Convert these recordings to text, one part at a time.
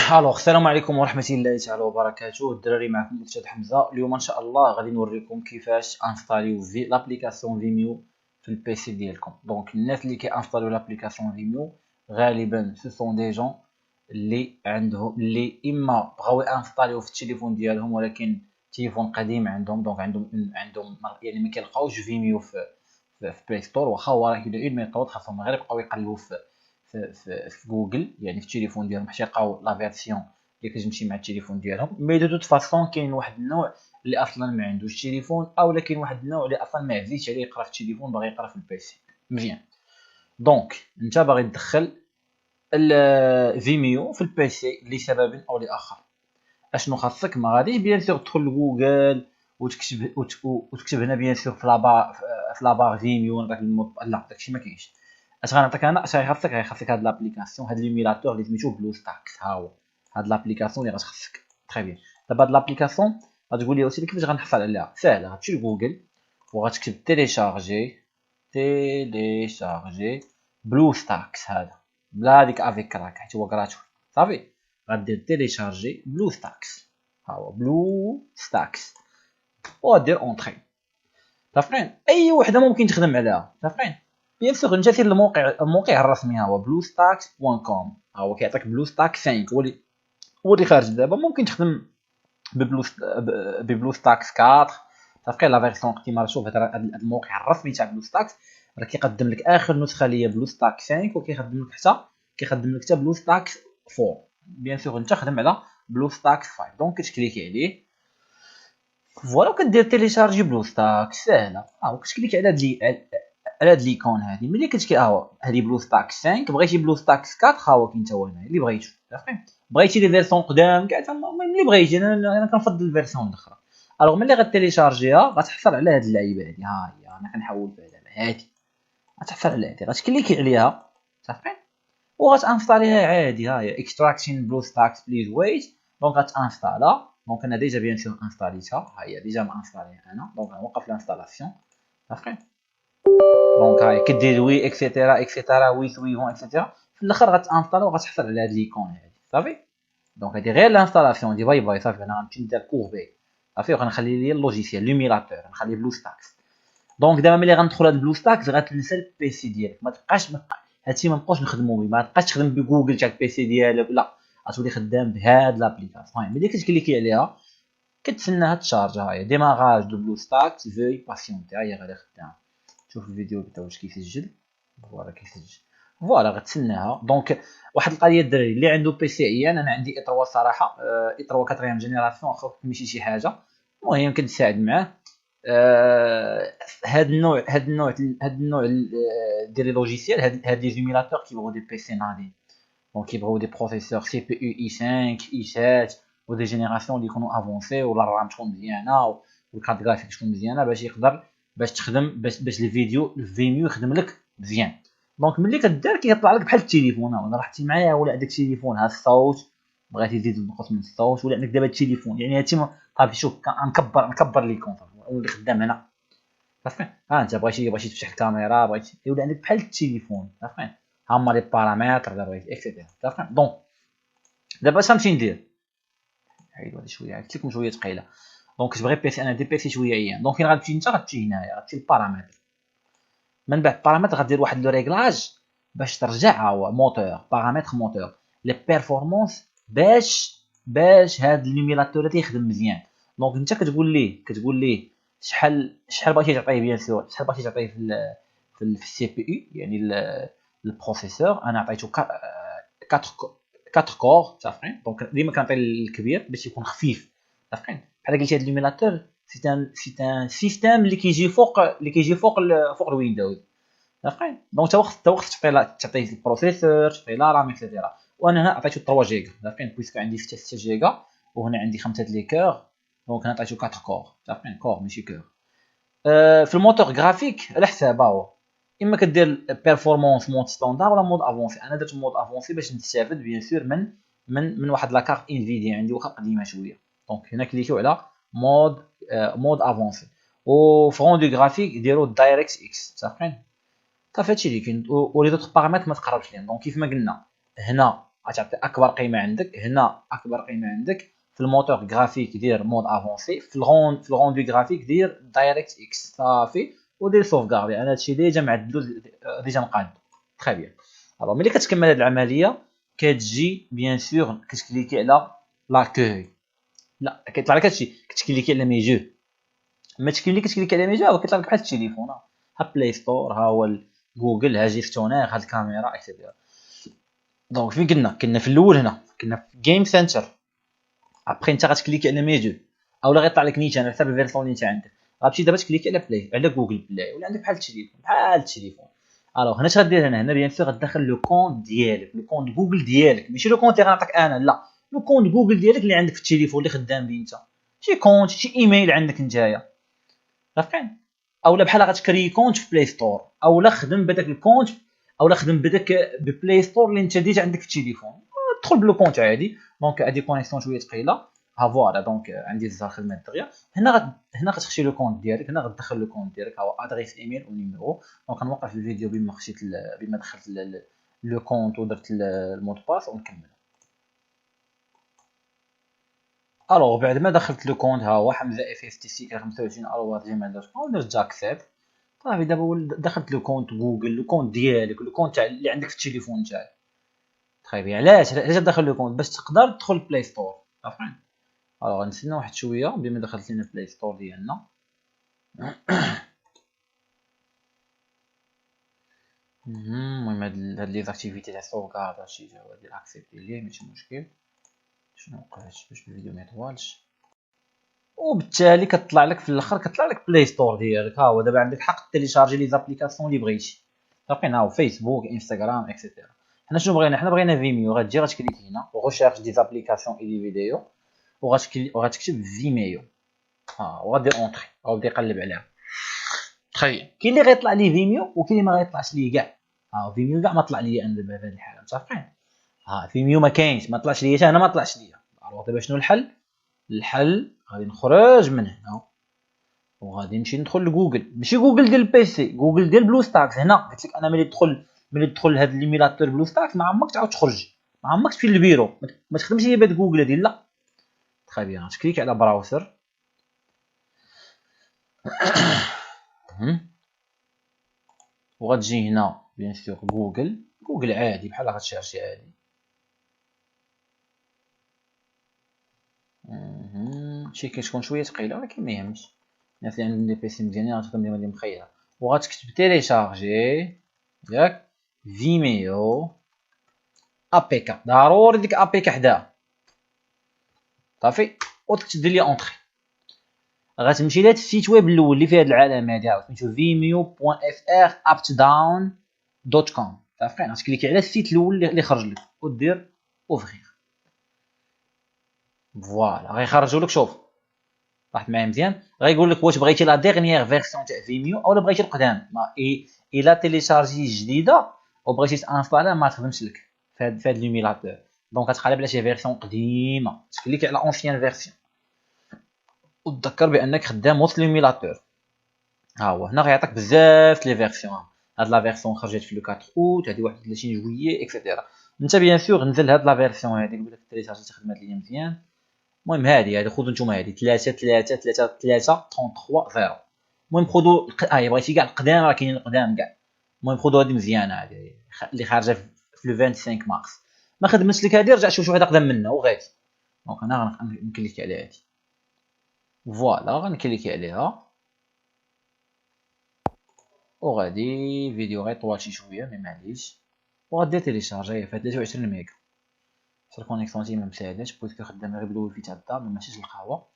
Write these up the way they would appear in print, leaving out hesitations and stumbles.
السلام عليكم ورحمة الله تعالى وبركاته. الدراري معكم أستاذ حمزة. اليوم إن شاء الله غادي نوريكم كيفاش انستاليو لابليكاسيون فيميو في البيسي ديالكم. دونك الناس اللي انستاليو لابليكاسيون فيميو غالبا سو سون دي جون اللي عندهم اللي اما بغاو انستاليو في التليفون ديالهم ولكن تليفون قديم عندهم، دونك عندهم يعني ما كيلقاوش فيميو في بلاي ستور. واخا هو راه كاين اون ميثود خاصهم غير يبقاو يقلبوا في جوجل، يعني في التليفون ديالهم باش يلقاو لا فيرسيون اللي كتمشي مع التليفون ديالهم. مي دو توت فاصون كاين واحد النوع اللي اصلا ما عندوش تليفون، او كاين واحد النوع اللي اصلا ما عزيزش عليه يقرا في التليفون، باغي يقرا في البيسي مزيان. دونك انت باغي تدخل الفيميو في البيسي لسبب او لاخر. اشنو خاصك؟ ما غاديش بيان سور تدخل لجوجل وتكتب هنا بيان سور في لابار فيميو داك المود، لا داكشي ما كاينش. اش غنعطيك انا؟ اش غيخصك هاد لابليكاسيون، هاد ليميلاتور اللي سميتو بلو ستاكس. ها هو هاد لابليكاسيون اللي غتخصك. تري بيان. دابا هاد لابليكاسيون غتقول لي اوسي كيفاش غنحصل عليها. ساهله، غتمشي لجوجل وغتكتب تيليشارجي بلو ستاكس. هذا بلا هذيك افيك كراك حيت هو كراتوي صافي. غدير تيليشارجي بلو ستاكس. ها هو بلو ستاكس ودير اونطري. صافين اي وحده ممكن تخدم عليها. صافين بيان سور انت سير الموقع الرسمي، ها هو bluestacks.com. ها هو كيعطيك بلوستاك 5 هو اللي خارج دابا. ممكن تخدم ببلوستاكس 4. صافي لا فيرسيون قديمه. شوف هذا الموقع الرسمي تاع بلوستاكس راه كيقدم لك اخر نسخه اللي هي بلوستاك 5، وكيخدم لك حتى بلوستاكس 4. بيان سور انت خدم على بلوستاكس 5، دونك كتكليكي عليه فوالا وكدير تيليشارجي بلوستاكس. ساهله. ها كتكليكي على هاد ليكون هادي. ملي هاهو هادي بلوستاكس 5. بغيتي بلوستاكس 4 ها هو كاين تا هو هنا اللي بغيتو. صافي بغيتي لي فيرسون قدام كاع اللي بغيتي. انا كنفضل الفيرسون الاخرى. الوغ ملي غتيليشارجيها غتحصل على هاد اللعيبه هادي. ها هي انا كنحول فيها دابا. هادي غتحصل على هادي، غتكليكي عليها صافي وغتانستاليها عادي. ها هي اكستراكشن بلوستاكس بليز ويت. دونك غتانستالا. دونك انا ديجا بيان سور انستاليتها. ها هي ديجا مانستاليها انا. دونك غنوقف الانستالاسيون. صافي دونك هاي كدير وي اكسيتيرا وي سويفون اكسيتيرا. في الاخر غتانستالا وغتحصل على هاد ليكون هادي. صافي دونك هادي غير الانستالاسيون دي باي باي. صافي انا غنمشي ندير كوربي. صافي وغنخلي ليا اللوجيسيال لوميلاتور نخلي بلوستاكس. دونك دابا ملي غندخل هاد بلوستاكس غتنسى البيسي ديالك. ما تبقاش هادشي ما نبقاوش نخدمو به. ما تبقاش تخدم بجوجل تاع البيسي ديالك، لا غتولي خدام بهاد لابليكاسيون. ملي كتكليكي عليها كتسناها تشارج. ها هي ديماراج دو بلوستاكس في باسيونتي. ها هي غادي خدامه. شوف الفيديو تا واش كيسجل. فوالا كيسجل. فوالا غتسناها. دونك واحد القضيه الدراري اللي عنده بيسي عيان، انا عندي اطروا صراحه اطروا 4 جينيراسيون. واخا ماشي شي حاجه المهم كنساعد معاه. هاد النوع ديال لي لوجيسيال. هاد لي زيميلاتور كيبغيو دي بي سي ناضيين. دونك كيبغيو دي بروسيسور سي بي يو اي 5 اي 7 ودي جينيراسيون اللي يكونوا افونسي، ولا الرام تكون مزيانه والكارت جرافيك تكون مزيانه باش يقدر تخدم باش الفيميو يخدم لك مزيان. دونك ملي كدير كيطلع لك بحال التليفون. انا رحتي معايا ولا عندك تليفون ها الصوت بغيتي تزيد تنقص من الصوت، ولا عندك دابا التليفون يعني هادشي صافي. شوف نكبر ليكم اللي خدام هنا. صافي ها انت بغيتي تفتح الكاميرا، بغيتي ولا عندك بحال التليفون. صافي ها هما لي بارامتر الا بغيتي اكسيتيرا. صافي دونك دابا اش غنمشي ندير؟ عيد هادي شويه قلت لكم شويه ثقيله. دونك كتبغي بيسي، انا دي بيسي شويه عيان. دونك فين غتمشي انت؟ غتمشي هنايا غتمشي للبارامتر. من بعد البارامتر غدير واحد لو ريغلاج باش ترجع. هو موتور بارامتر موتور لي بيرفورمانس باش هاد الليميلاتور يخدم مزيان. دونك انت كتقول ليه شحال بغيتي تعطيه. بيان سور شحال بغيتي تعطيه في السي بي يو يعني البروسيسور. انا عطيته 4 كور. صافي دونك ديما كنعطي الكبير باش يكون خفيف. صافي بحال قلتي هاد الليميلاتور سي ان سيستيم اللي كيجي فوق الويندوز. صافي دونك تا وقت تعطيه البروسيسور تعطيه لا رام اكسيتيرا. وانا هنا عطيته 3 جيجا. صافي بويسك عندي 6 جيجا وهنا عندي 5 لي كور. دونك هنا عطيته 4 كور. صافي كور ماشي كور. في الموتور غرافيك على حسابها. هو اما كدير بيرفورمانس مود ستاندار ولا مود افونسي. انا درت مود افونسي باش نستافد بيان سور من واحد لاكارت انفيديا عندي واخا قديمه شويه. دونك هنا كليكيو على مود افونسي. وفي روندو غرافيك ديروا دايركت اكس. صافي هادشي اللي كاين. ولي دوطخ بارامتر ما تقربش ليهم. دونك كيف ما قلنا هنا غتعطي اكبر قيمه عندك. هنا اكبر قيمه عندك في الموتور غرافيك دير مود افونسي، في الغوندو غرافيك دير دايركت اكس صافي، ودير سوفغاردي. انا هادشي ديجا معدلو ديجا مقاد تري بيان. الوغ ملي كتكمل هاد العمليه كتجي بيان سور كتكليكي على لاكوي، لا كيطلع لك هادشي كتكليكي على ميجو، ما كتكليكي على ميجو هو كيطلع لك بحال التليفون، ها بلاي ستور، ها هو جوجل، ها جيستيونير، ها الكاميرا اكسيتيرا. دونك فين كنا في الاول، هنا كنا في جيم سنتر. ابخي انت غتكليكي على ميجو اولا غيطلع لك نيشان على حسب الفيرسون اللي انت عندك، غتمشي دابا تكليكي على بلاي، على جوجل بلاي، ولا عندك بحال التليفون. الوغ هنا اش غدير هنا بيان سور غتدخل لو كونت ديالك، لو كونت جوجل ديالك، ماشي لو كونت اللي غنعطيك انا، لا لو كونت جوجل ديالك اللي عندك في التليفون اللي خدام به انت، شي كونت شي ايميل عندك نتايا، عرفتي؟ اولا بحال غتكري كونت في بلاي ستور، اولا خدم بداك الكونت، اولا خدم بداك ببلاي ستور اللي انت ديجا عندك في التليفون، تدخل بلو كونت عادي. دونك هادي كونيكسيون شويه ثقيله، ها فوالا. دونك عندي الزهر خدمه دغيا. هنا غتخشي لو كونت ديالك، هنا غتدخل لو كونت ديالك، ها ادريس ايميل ونيميرو. دونك غنوقف الفيديو بما خشيت بما دخلت لو كونت ودرت المود باس ونكمل. الوغ بعد ما دخلت لو كونت، ها هو حمزه اف اف تي سي 25@gmail.com، درت اكسبت صافي. دابا دخلت لو كونت جوجل، لو كونت ديالك، لو كونت اللي عندك في التليفون تاعك. طيب علاش دخل لو كونت؟ باش تقدر تدخل بلاي ستور، عرفتي؟ الوغ غنستنى واحد شويه بما دخلت لينا بلاي ستور ديالنا. المهم هاد لي زاكتيفيتي تاع السوغارد هادشي هو ديال اكسبتي ليه، ماشي مشكل. شنو وقعت باش الفيديو ما يطولش؟ وبالتالي كتطلع لك في الاخر، كتطلع لك بلاي ستور ديالك. ها هو دابا عندك حق تيليشارجي لي زابليكاسيون اللي بغيتي، صافي. ها هو فيسبوك، انستغرام، اكسيتيرا. حنا شنو بغينا؟ حنا بغينا فيميو. غتجي غتكليكي هنا وغوشيرش دي زابليكاسيون اي دي فيديو، وغتكتب فيميو، ها وغادير اونطري وغادي يقلب عليها. تخيل كاين اللي غيطلع لي فيميو وكاين اللي ما غيطلعش لي كاع. ها فيميو كاع ما طلع لي انا دابا في هذه الحاله، متفقين؟ ها فيميو ما كاينش، ما طلعش لي حتى انا، ما طلعش لي. الوغ دابا شنو الحل؟ الحل غادي نخرج من هنا وغادي نمشي ندخل لجوجل، ماشي جوجل ديال البيسي، جوجل ديال بلوستاكس. هنا قلت لك انا ملي تدخل لهاد ليميلاتور بلوستاكس ما عمرك تعاود تخرج، ما عمرك تمشي للبيرو، ما تخدمش هي بهاد جوجل هادي، لا. تخي بيان تكليك على براوسر وغتجي هنا بيان سور جوجل عادي بحال غتشارجي عادي. شي كتكون شويه ثقيله ولكن ما يهمش، الناس اللي عندهم دي بيسي مزيانين غتكون ديما مخيره. وغتكتب تيليشارجي ياك فيميو ابيكا، ضروري ديك ابيكا حداها صافي، وتكتب لي اونطري. غتمشي لهاد السيت ويب الاول اللي فيه هاد العلامه هادي، سميتو vimeo.fr uptodown.com، صافي. غتكليكي على السيت الاول اللي خرج لك ودير اوفغير، فوالا غيخرجوا لك. شوف راحت معايا مزيان، غيقول لك واش بغيتي لا ديرنيير فيرسيون تاع فيميو اولا بغيتي القدام. ما الا تيليشارجي جديده وبغيتي تانستالها ما تخدمش لك في هاد ليميلاتور. دونك غتقلب على شي فيرسيون قديمه، تكليكي على اونسيان فيرسيون وتذكر بانك خدام وسط ليميلاتور. ها هو هنا غيعطيك بزاف لي فيرسيون. هاد لا فيرسيون خرجت في لو 4 اوت، هادي 31 جويي اكسيتيرا. انت بيان سور نزل هاد لا فيرسيون هادي، نقول لك تيليشارجي خدمات ليا مزيان. المهم هادي خذوا نتوما هادي 3 المهم خذوا بغيتي كاع القدام، راه كاينين القدام كاع. المهم خذوا هادي مزيانه، هادي اللي خارجه في لو 25 مارس. ما خدمتش لك هادي رجع شوف واحد اقدم منها وغادي. دونك انا غنكليكي على هادي، فوالا غنكليكي عليها وغادي فيديو غيطول شي شويه مي معليش، وغادي تيليشارجي في 23 ميغا. الكونيكسيون تي ما مساعداش، بغيت خدام غير بالواي-فاي تاع الدار، ما مشيتش للقهوه.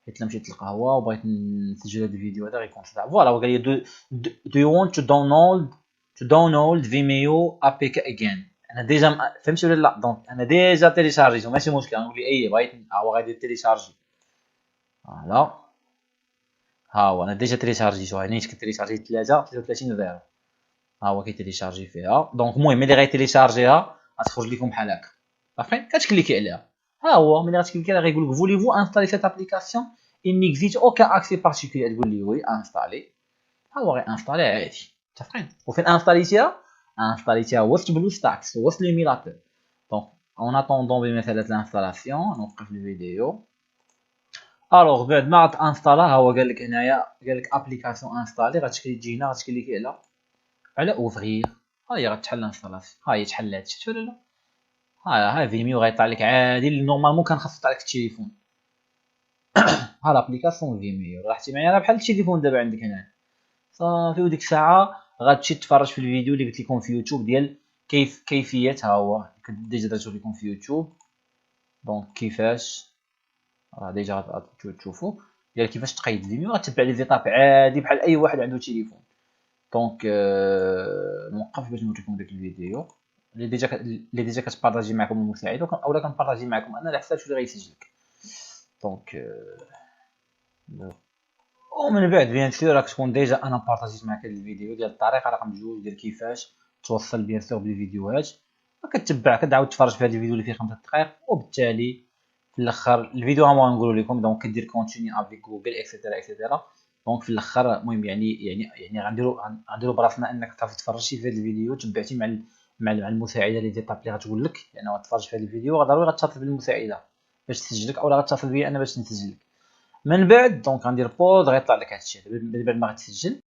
حيت الا مشيت للقهوه وبغيت نسجل هذا الفيديو هذا غيكون صعب. فوالا وقال لي do you want to download Vimeo APK again. انا ديجا فهمتي ولا لا؟ دونك انا ديجا تيليشارجيتو ماشي مشكل، نقول لي اي بغيت هو غادي تيليشارجي. فوالا ها هو انا ديجا تيليشارجيتو، يعني كنت تيليشارجيت 33 0. ها هو كيتيليشارجي فيها. دونك المهم ملي غيتيليشارجيها غتخرج لكم بحال هكا، صافي. كتكليكي عليها، ها هو ملي غتكليكي عليها غيقول لك فوليفو انستالي سيت ابليكاسيون il n'existe aucun accès particulier. تقول لي وي انستالي، ها هو غير انستالي عادي، متفقين؟ وفين انستاليتيها؟ انستاليتيها وسط بلوستاكس، وسط ليميلاتور. دونك اون اتوندون بمساله الانستالاسيون نوقف الفيديو. الوغ بعد ما غتانستالا ها هو قال لك هنايا قال لك ابليكاسيون انستالي، تجينا غتكليكي على اوفغير. ها هي غتحل الانستالاسيون، ها هي تحلات شفتي ولا لا؟ ها فيميو غيطلع لك عادي اللي نورمالمون كان خاص يطلع لك التليفون. ها لابليكاسيون فيميو لاحظتي معايا راه بحال التليفون دابا عندك هنا صافي. وديك الساعه غتمشي تفرج في الفيديو اللي قلت لكم في يوتيوب ديال كيفيه، ها هو ديجا درتو لكم في يوتيوب. دونك كيفاش راه ديجا غتشوفوا ديال كيفاش تقيد فيميو، غتبع لي زيتاب عادي بحال اي واحد عنده تليفون. دونك نوقف باش نوريكم داك الفيديو اللي ديجا كتبارطاجي معكم المساعد اولا كنبارطاجي معكم انا على حساب شنو اللي غيسجلك. دونك ومن بعد بيان سور راك تكون ديجا انا بارطاجيت معك الفيديو ديال الطريقه رقم 2 ديال كيفاش توصل بيان سور بالفيديوهات، كتبع كتعاود تفرج في هذا الفيديو اللي فيه 5 دقائق، وبالتالي في الاخر الفيديو ها نقول لكم. دونك كدير كونتيني افيك جوجل اكسيتيرا اكسيتيرا. دونك في الاخر المهم يعني غنديروا براسنا انك تعرف تفرجتي في هذا الفيديو، تبعتي مع المساعده اللي ديتاب اللي غتقول لك يعني غتفرج في هذا الفيديو ضروري غتصل بالمساعده باش تسجلك اولا غتصل بيا انا باش نسجلك. من بعد دونك غندير بوز غيطلع لك هادشي بعد ما غتسجل.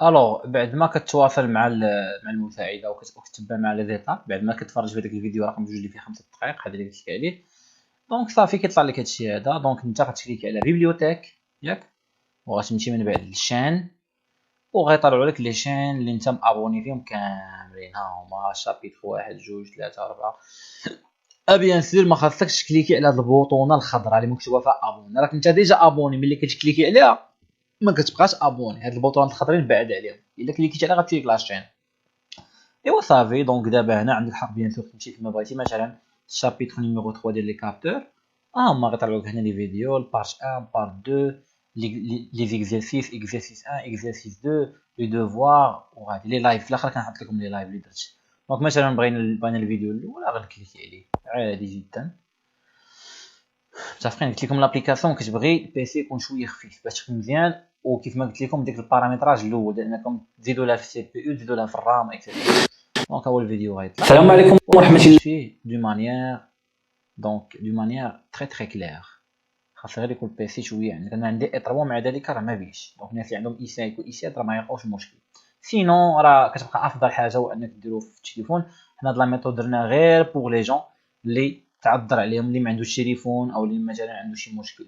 الوغ بعد ما كتواصل مع المساعده وكتتبع مع لي زيتاب بعد ما كتفرج في داك الفيديو رقم 2 اللي فيه 5 دقائق هذا اللي قلت لك عليه. دونك صافي كيطلع لك هادشي هذا. دونك انت غتكليكي على بيبليوتيك ياك، وغتمشي من بعد للشان وغيطلعوا لك لي شين اللي انت مابوني فيهم كاملين. ها هما شابيتر 1 2 3 4. بيان سور ما خاصكش تكليكي على هاد البوطونه الخضراء اللي مكتوبه فيها ابوني، راك انت ديجا ابوني. ملي كتكليكي عليها ما كتبقاش ابوني، هاد البوطونات الخضرين بعد عليهم، الا كليكيتي عليها غتجيك لاشين. ايوا صافي. دونك دابا هنا عندك الحق بيان سور تمشي فيما بغيتي، مثلا الشابيتر نيميرو 3 ديال لي كابتور هما غيطلعوك هنا لي فيديو البارت 1 بارت 2 لي زيكزارسيس اكزارسيس 1 اكزارسيس 2 لي دوفوار وغادي لي لايف. في الاخر كنحط لكم لي لايف اللي درت. دونك مثلا بغينا الفيديو الاول غنكليكي عليه عادي جدا. متفقين؟ قلت لكم لابليكاسيون كتبغي البيسي يكون شويه خفيف باش تكون مزيان، وكيف ما قلت لكم ديك البارامتراج الاول لانكم تزيدوا لها في السي بي يو تزيدوا لها في الرام اكسيتيرا. دونك هو الفيديو غيطلع. السلام عليكم ورحمة الله. فيه دو مانيير تري كلير. خاص غير يكون البيسي شويه عندك. انا عندي اي 3 مع ذلك راه ما بيش. دونك الناس اللي عندهم اي 5 و اي 7 راه ما يلقاوش المشكل. سينو راه كتبقى افضل حاجه هو انك ديرو في التليفون. حنا هاد لا ميثود درنا غير بوغ لي جون اللي تعذر عليهم اللي ما عندوش تليفون او اللي مثلا عنده شي مشكل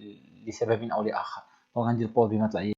لسبب او لاخر. دونك غندير بوز بما طلع